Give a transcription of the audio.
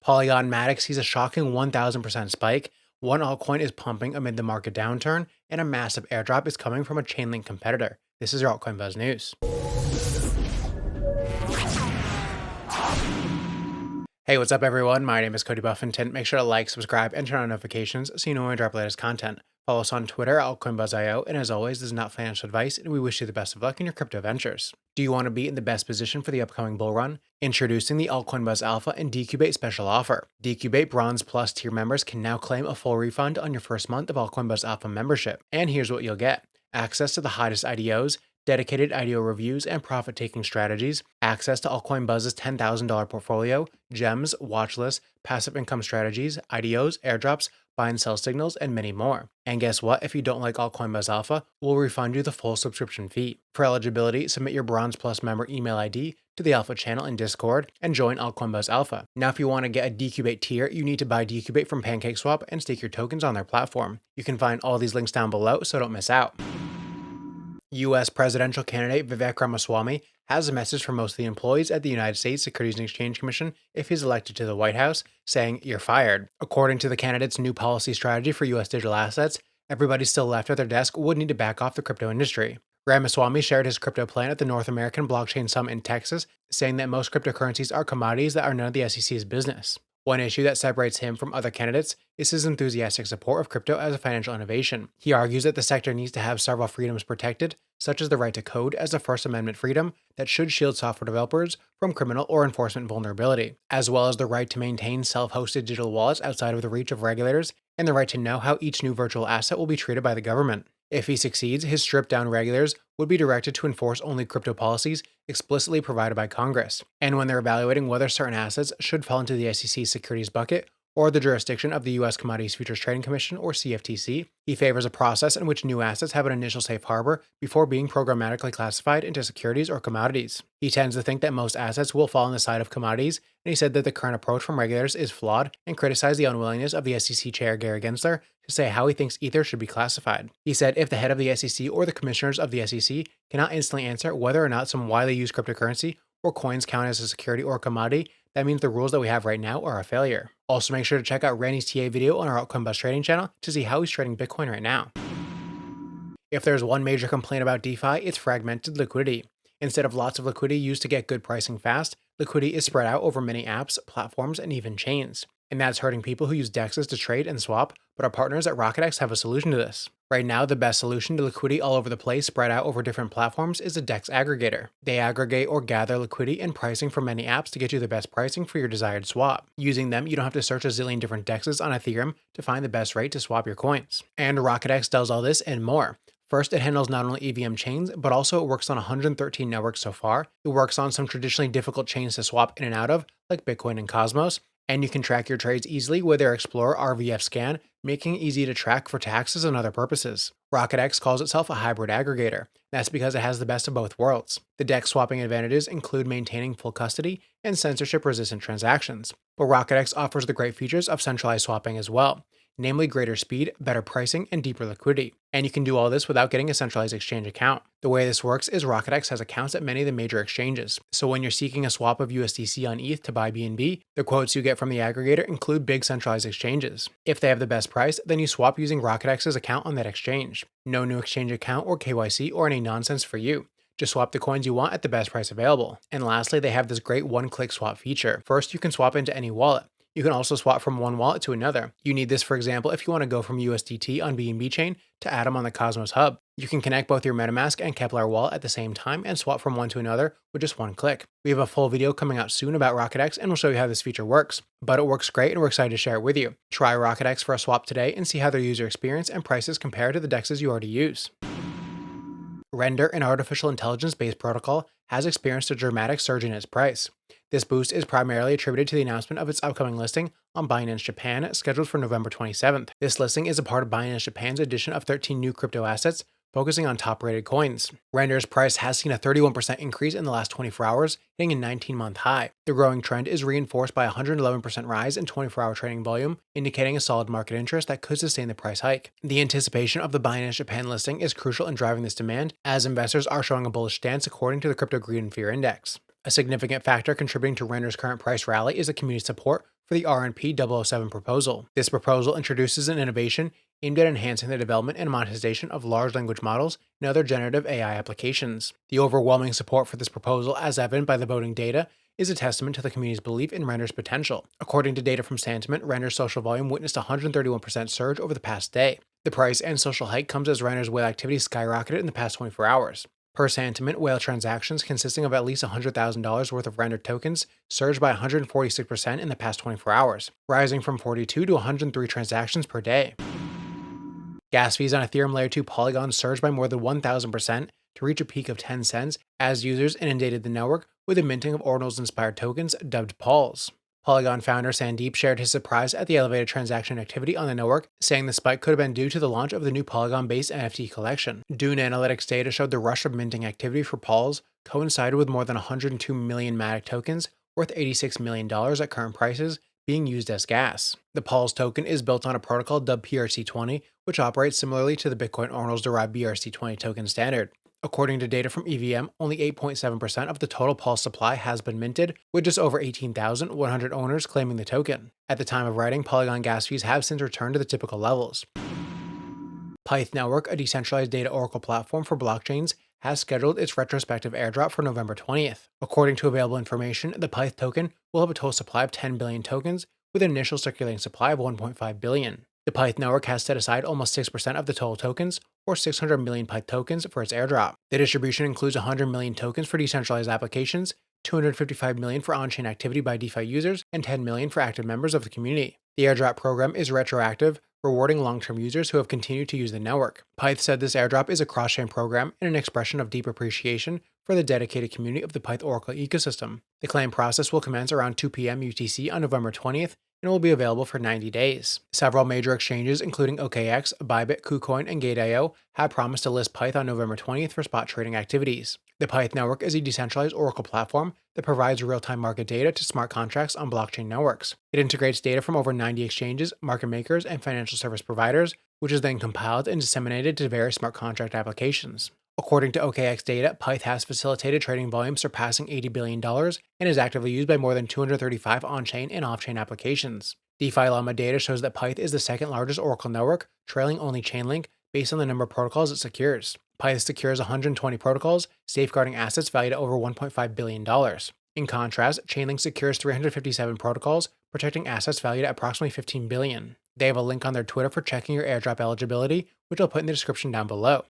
Polygon MATIC sees a shocking 1000% spike, one altcoin is pumping amid the market downturn, and a massive airdrop is coming from a Chainlink competitor. This is your Altcoin Buzz News. Hey, what's up everyone? My name is Cody Buffington. Make sure to like, subscribe, and turn on notifications so you know when we drop latest content. Follow us on Twitter, AltcoinBuzzIO, and as always, this is not financial advice, and we wish you the best of luck in your crypto ventures. Do you want to be in the best position for the upcoming bull run? Introducing the Altcoin Buzz Alpha and Decubate special offer. Decubate Bronze Plus tier members can now claim a full refund on your first month of Altcoin Buzz Alpha membership. And here's what you'll get. Access to the hottest IDOs, dedicated IDO reviews and profit-taking strategies, access to Altcoin Buzz's $10,000 portfolio, gems, watchlist, passive income strategies, IDOs, airdrops, buy and sell signals, and many more. And guess what? If you don't like Altcoin Buzz Alpha, we'll refund you the full subscription fee. For eligibility, submit your Bronze Plus member email ID to the Alpha channel in Discord and join Altcoin Buzz Alpha. Now, if you want to get a Decubate tier, you need to buy Decubate from PancakeSwap and stake your tokens on their platform. You can find all these links down below, so don't miss out. U.S. presidential candidate Vivek Ramaswamy has a message for most of the employees at the United States Securities and Exchange Commission if he's elected to the White House, saying, "You're fired." According to the candidate's new policy strategy for U.S. digital assets, everybody still left at their desk would need to back off the crypto industry. Ramaswamy shared his crypto plan at the North American Blockchain Summit in Texas, saying that most cryptocurrencies are commodities that are none of the SEC's business. One issue that separates him from other candidates is his enthusiastic support of crypto as a financial innovation. He argues that the sector needs to have several freedoms protected, such as the right to code as a First Amendment freedom that should shield software developers from criminal or enforcement vulnerability, as well as the right to maintain self-hosted digital wallets outside of the reach of regulators, and the right to know how each new virtual asset will be treated by the government. If he succeeds, his stripped-down regulators would be directed to enforce only crypto policies explicitly provided by Congress. And when they're evaluating whether certain assets should fall into the SEC's securities bucket or the jurisdiction of the U.S. Commodities Futures Trading Commission or CFTC, he favors a process in which new assets have an initial safe harbor before being programmatically classified into securities or commodities. He tends to think that most assets will fall on the side of commodities, and he said that the current approach from regulators is flawed and criticized the unwillingness of the SEC Chair Gary Gensler to say how he thinks Ether should be classified. He said if the head of the SEC or the commissioners of the SEC cannot instantly answer whether or not some widely used cryptocurrency or coins count as a security or commodity, that means the rules that we have right now are a failure. Also, make sure to check out Randy's TA video on our Altcoin Buzz trading channel to see how he's trading Bitcoin right now. If there's one major complaint about DeFi, it's fragmented liquidity. Instead of lots of liquidity used to get good pricing fast, liquidity is spread out over many apps, platforms, and even chains. And that's hurting people who use DEXs to trade and swap, but our partners at RocketX have a solution to this. Right now, the best solution to liquidity all over the place spread out over different platforms is a DEX aggregator. They aggregate or gather liquidity and pricing from many apps to get you the best pricing for your desired swap. Using them, you don't have to search a zillion different DEXs on Ethereum to find the best rate to swap your coins. And RocketX does all this and more. First, it handles not only EVM chains, but also it works on 113 networks so far. It works on some traditionally difficult chains to swap in and out of, like Bitcoin and Cosmos. And you can track your trades easily with their Explorer RVF scan, making it easy to track for taxes and other purposes. RocketX calls itself a hybrid aggregator. That's because it has the best of both worlds. The DEX swapping advantages include maintaining full custody and censorship-resistant transactions. But RocketX offers the great features of centralized swapping as well, namely greater speed, better pricing, and deeper liquidity. And you can do all this without getting a centralized exchange account. The way this works is RocketX has accounts at many of the major exchanges. So when you're seeking a swap of USDC on ETH to buy BNB, the quotes you get from the aggregator include big centralized exchanges. If they have the best price, then you swap using RocketX's account on that exchange. No new exchange account or KYC or any nonsense for you. Just swap the coins you want at the best price available. And lastly, they have this great one-click swap feature. First, you can swap into any wallet. You can also swap from one wallet to another. You need this, for example, if you want to go from USDT on BNB chain to Atom on the Cosmos Hub. You can connect both your MetaMask and Kepler wallet at the same time and swap from one to another with just one click. We have a full video coming out soon about RocketX and we'll show you how this feature works. But it works great and we're excited to share it with you. Try RocketX for a swap today and see how their user experience and prices compare to the DEXs you already use. Render, an artificial intelligence-based protocol, has experienced a dramatic surge in its price. This boost is primarily attributed to the announcement of its upcoming listing on Binance Japan, scheduled for November 27th. This listing is a part of Binance Japan's addition of 13 new crypto assets, focusing on top-rated coins. Render's price has seen a 31% increase in the last 24 hours, hitting a 19-month high. The growing trend is reinforced by a 111% rise in 24-hour trading volume, indicating a solid market interest that could sustain the price hike. The anticipation of the Binance Japan listing is crucial in driving this demand, as investors are showing a bullish stance according to the Crypto Greed and Fear Index. A significant factor contributing to Render's current price rally is the community support for the RNP 007 proposal. This proposal introduces an innovation aimed at enhancing the development and monetization of large language models and other generative AI applications. The overwhelming support for this proposal, as evident by the voting data, is a testament to the community's belief in Render's potential. According to data from Sentiment, Render's social volume witnessed a 131% surge over the past day. The price and social hike comes as Render's whale activity skyrocketed in the past 24 hours. Per Sentiment, whale transactions consisting of at least $100,000 worth of rendered tokens surged by 146% in the past 24 hours, rising from 42 to 103 transactions per day. Gas fees on Ethereum Layer 2 Polygon surged by more than 1,000% to reach a peak of 10 cents as users inundated the network with the minting of Ordinals-inspired tokens dubbed Pols. Polygon founder Sandeep shared his surprise at the elevated transaction activity on the network, saying the spike could have been due to the launch of the new Polygon-based NFT collection. Dune Analytics data showed the rush of minting activity for Pols coincided with more than 102 million MATIC tokens, worth $86 million at current prices, being used as gas. The Pols token is built on a protocol dubbed PRC20, which operates similarly to the Bitcoin Ordinals-derived BRC20 token standard. According to data from EVM, only 8.7% of the total Pols supply has been minted, with just over 18,100 owners claiming the token. At the time of writing, Polygon gas fees have since returned to the typical levels. Pyth Network, a decentralized data oracle platform for blockchains, has scheduled its retrospective airdrop for November 20th. According to available information, the Pyth token will have a total supply of 10 billion tokens, with an initial circulating supply of 1.5 billion. The Pyth network has set aside almost 6% of the total tokens, or 600 million Pyth tokens, for its airdrop. The distribution includes 100 million tokens for decentralized applications, 255 million for on-chain activity by DeFi users, and 10 million for active members of the community. The airdrop program is retroactive, rewarding long-term users who have continued to use the network. Pyth said this airdrop is a cross-chain program and an expression of deep appreciation for the dedicated community of the Pyth Oracle ecosystem. The claim process will commence around 2 p.m. UTC on November 20th and will be available for 90 days. Several major exchanges, including OKX, Bybit, KuCoin, and Gate.io, have promised to list Pyth on November 20th for spot trading activities. The Pyth network is a decentralized oracle platform that provides real-time market data to smart contracts on blockchain networks. It integrates data from over 90 exchanges, market makers, and financial service providers, which is then compiled and disseminated to various smart contract applications. According to OKX data, Pyth has facilitated trading volume surpassing $80 billion and is actively used by more than 235 on-chain and off-chain applications. DeFi Llama data shows that Pyth is the second largest oracle network, trailing only Chainlink, based on the number of protocols it secures. Pyth secures 120 protocols, safeguarding assets valued at over $1.5 billion. In contrast, Chainlink secures 357 protocols, protecting assets valued at approximately $15 billion. They have a link on their Twitter for checking your airdrop eligibility, which I'll put in the description down below.